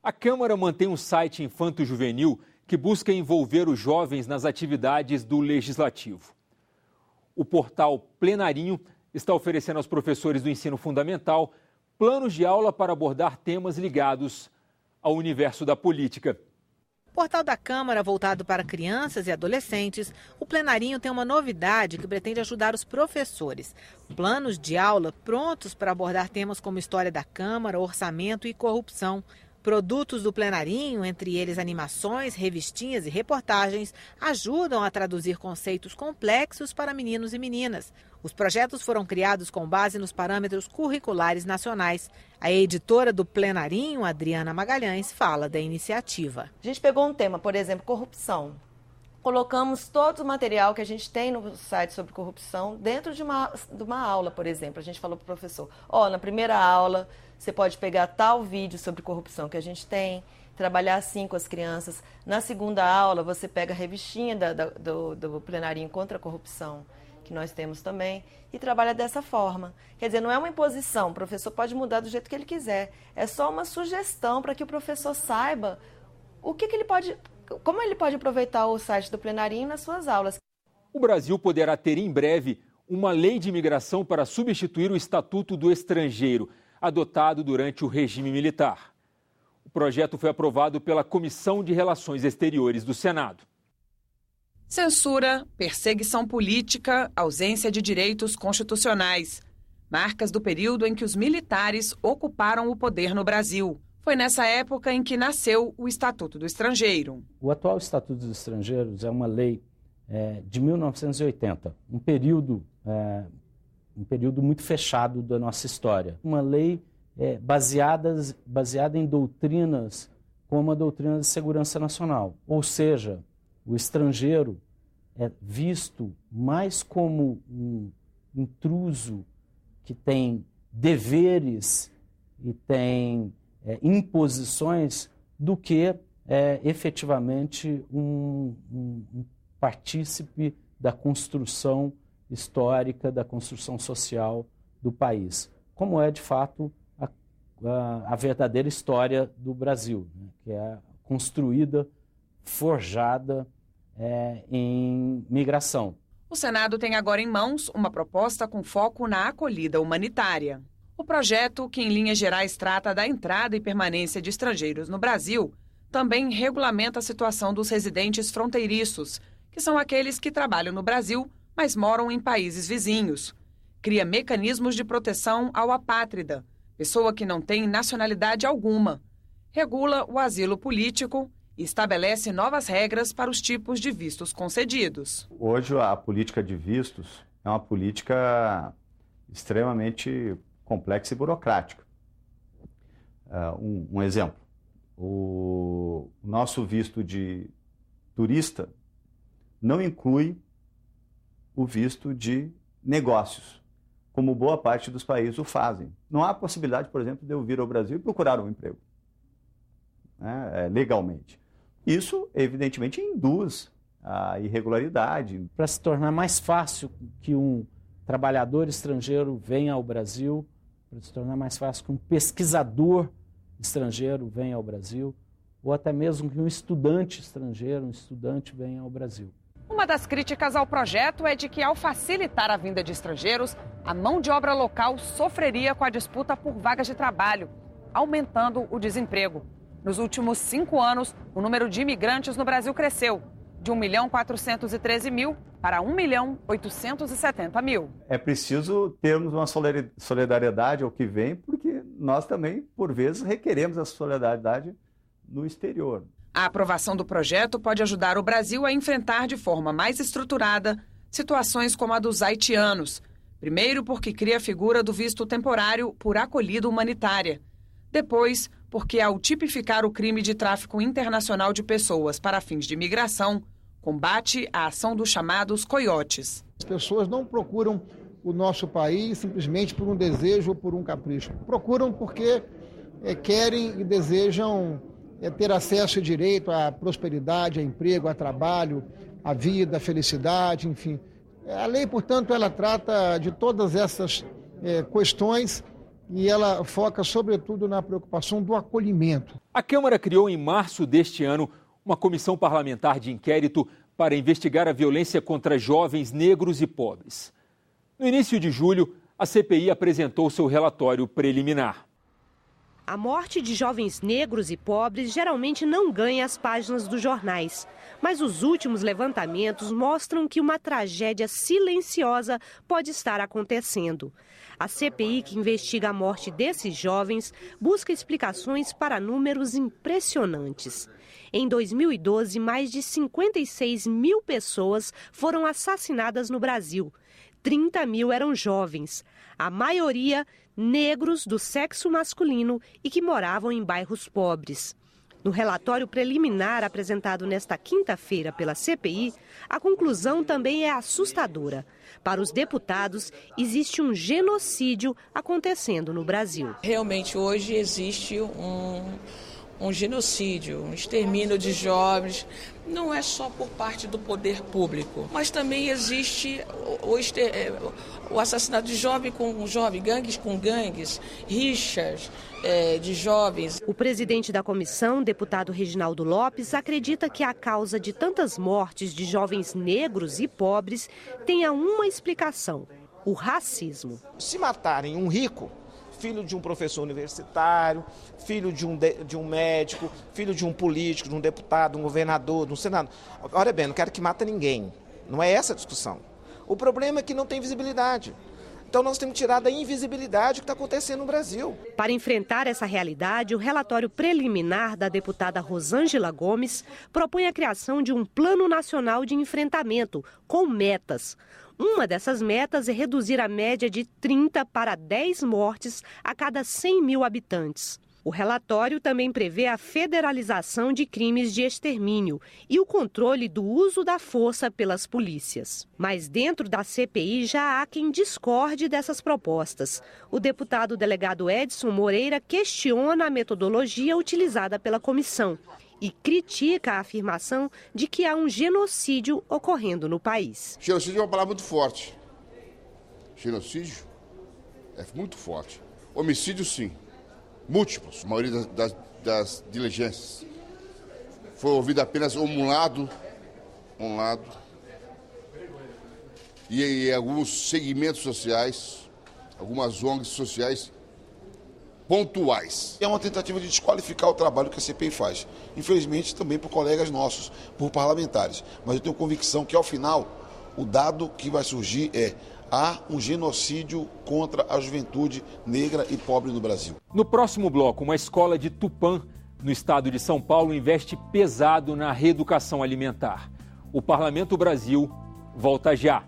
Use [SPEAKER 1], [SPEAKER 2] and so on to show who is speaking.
[SPEAKER 1] A Câmara mantém um site infanto-juvenil que busca envolver os jovens nas atividades do Legislativo. O portal Plenarinho está oferecendo aos professores do ensino fundamental planos de aula para abordar temas ligados ao universo da política.
[SPEAKER 2] No portal da Câmara, voltado para crianças e adolescentes, o Plenarinho tem uma novidade que pretende ajudar os professores. Planos de aula prontos para abordar temas como história da Câmara, orçamento e corrupção. Produtos do Plenarinho, entre eles animações, revistinhas e reportagens, ajudam a traduzir conceitos complexos para meninos e meninas. Os projetos foram criados com base nos parâmetros curriculares nacionais. A editora do Plenarinho, Adriana Magalhães, fala da iniciativa.
[SPEAKER 3] A gente pegou um tema, por exemplo, corrupção. Colocamos todo o material que a gente tem no site sobre corrupção dentro de uma aula, por exemplo. A gente falou para o professor, na primeira aula você pode pegar tal vídeo sobre corrupção que a gente tem, trabalhar assim com as crianças. Na segunda aula você pega a revistinha do Plenarinho contra a corrupção, que nós temos também, e trabalha dessa forma. Quer dizer, não é uma imposição, o professor pode mudar do jeito que ele quiser. É só uma sugestão para que o professor saiba como ele pode aproveitar o site do Plenarinho nas suas aulas.
[SPEAKER 1] O Brasil poderá ter em breve uma lei de imigração para substituir o Estatuto do Estrangeiro, adotado durante o regime militar. O projeto foi aprovado pela Comissão de Relações Exteriores do Senado.
[SPEAKER 4] Censura, perseguição política, ausência de direitos constitucionais. Marcas do período em que os militares ocuparam o poder no Brasil. Foi nessa época em que nasceu o Estatuto do Estrangeiro.
[SPEAKER 5] O atual Estatuto dos Estrangeiros é uma lei de 1980, um período muito fechado da nossa história. Uma lei baseada em doutrinas como a doutrina de segurança nacional. Ou seja, o estrangeiro é visto mais como um intruso que tem deveres e tem imposições do que efetivamente um partícipe da construção histórica, da construção social do país, como é de fato a verdadeira história do Brasil, né, que é construída, forjada em migração.
[SPEAKER 4] O Senado tem agora em mãos uma proposta com foco na acolhida humanitária. O projeto, que em linhas gerais trata da entrada e permanência de estrangeiros no Brasil, também regulamenta a situação dos residentes fronteiriços, que são aqueles que trabalham no Brasil, mas moram em países vizinhos. Cria mecanismos de proteção ao apátrida, pessoa que não tem nacionalidade alguma. Regula o asilo político e estabelece novas regras para os tipos de vistos concedidos.
[SPEAKER 6] Hoje a política de vistos é uma política extremamente complexa e burocrática. Um exemplo, o nosso visto de turista não inclui o visto de negócios, como boa parte dos países o fazem. Não há possibilidade, por exemplo, de eu vir ao Brasil e procurar um emprego, legalmente. Isso, evidentemente, induz a irregularidade.
[SPEAKER 5] Para se tornar mais fácil que um trabalhador estrangeiro venha ao Brasil, para se tornar mais fácil que um pesquisador estrangeiro venha ao Brasil, ou até mesmo que um estudante estrangeiro, um estudante venha ao Brasil.
[SPEAKER 4] Uma das críticas ao projeto é de que, ao facilitar a vinda de estrangeiros, a mão de obra local sofreria com a disputa por vagas de trabalho, aumentando o desemprego. Nos últimos 5 anos, o número de imigrantes no Brasil cresceu, de 1.413.000 para 1.870.000.
[SPEAKER 6] É preciso termos uma solidariedade ao que vem, porque nós também, por vezes, requeremos essa solidariedade no exterior.
[SPEAKER 4] A aprovação do projeto pode ajudar o Brasil a enfrentar de forma mais estruturada situações como a dos haitianos. Primeiro, porque cria a figura do visto temporário por acolhida humanitária. Depois, porque ao tipificar o crime de tráfico internacional de pessoas para fins de imigração, combate a ação dos chamados coiotes.
[SPEAKER 7] As pessoas não procuram o nosso país simplesmente por um desejo ou por um capricho. Procuram porque querem e desejam ter acesso e direito à prosperidade, a emprego, a trabalho, a vida, a felicidade, enfim. A lei, portanto, ela trata de todas essas questões e ela foca, sobretudo, na preocupação do acolhimento.
[SPEAKER 1] A Câmara criou em março deste ano uma comissão parlamentar de inquérito para investigar a violência contra jovens negros e pobres. No início de julho, a CPI apresentou seu relatório preliminar.
[SPEAKER 8] A morte de jovens negros e pobres geralmente não ganha as páginas dos jornais. Mas os últimos levantamentos mostram que uma tragédia silenciosa pode estar acontecendo. A CPI, que investiga a morte desses jovens, busca explicações para números impressionantes. Em 2012, mais de 56 mil pessoas foram assassinadas no Brasil. 30 mil eram jovens, a maioria negros do sexo masculino e que moravam em bairros pobres. No relatório preliminar apresentado nesta quinta-feira pela CPI, a conclusão também é assustadora. Para os deputados, existe um genocídio acontecendo no Brasil.
[SPEAKER 9] Realmente, hoje existe um genocídio, um extermínio de jovens, não é só por parte do poder público, mas também existe o assassinato de jovem com jovem, gangues com gangues, rixas de jovens.
[SPEAKER 8] O presidente da comissão, deputado Reginaldo Lopes, acredita que a causa de tantas mortes de jovens negros e pobres tenha uma explicação: o racismo.
[SPEAKER 10] Se matarem um rico, filho de um professor universitário, filho de um médico, filho de um político, de um deputado, de um governador, de um senador. Olha bem, não quero que mate ninguém. Não é essa a discussão. O problema é que não tem visibilidade. Então nós temos que tirar da invisibilidade o que está acontecendo no Brasil.
[SPEAKER 8] Para enfrentar essa realidade, o relatório preliminar da deputada Rosângela Gomes propõe a criação de um plano nacional de enfrentamento, com metas. Uma dessas metas é reduzir a média de 30 para 10 mortes a cada 100 mil habitantes. O relatório também prevê a federalização de crimes de extermínio e o controle do uso da força pelas polícias. Mas dentro da CPI já há quem discorde dessas propostas. O deputado delegado Edson Moreira questiona a metodologia utilizada pela comissão e critica a afirmação de que há um genocídio ocorrendo no país.
[SPEAKER 11] Genocídio é uma palavra muito forte. Genocídio é muito forte. Homicídio, sim. Múltiplos, a maioria das diligências. Foi ouvido apenas um lado. E alguns segmentos sociais, algumas ONGs sociais pontuais.
[SPEAKER 12] É uma tentativa de desqualificar o trabalho que a CPI faz. Infelizmente, também por colegas nossos, por parlamentares. Mas eu tenho convicção que, ao final, o dado que vai surgir há um genocídio contra a juventude negra e pobre no Brasil.
[SPEAKER 1] No próximo bloco, uma escola de Tupã, no estado de São Paulo, investe pesado na reeducação alimentar. O Parlamento Brasil volta já.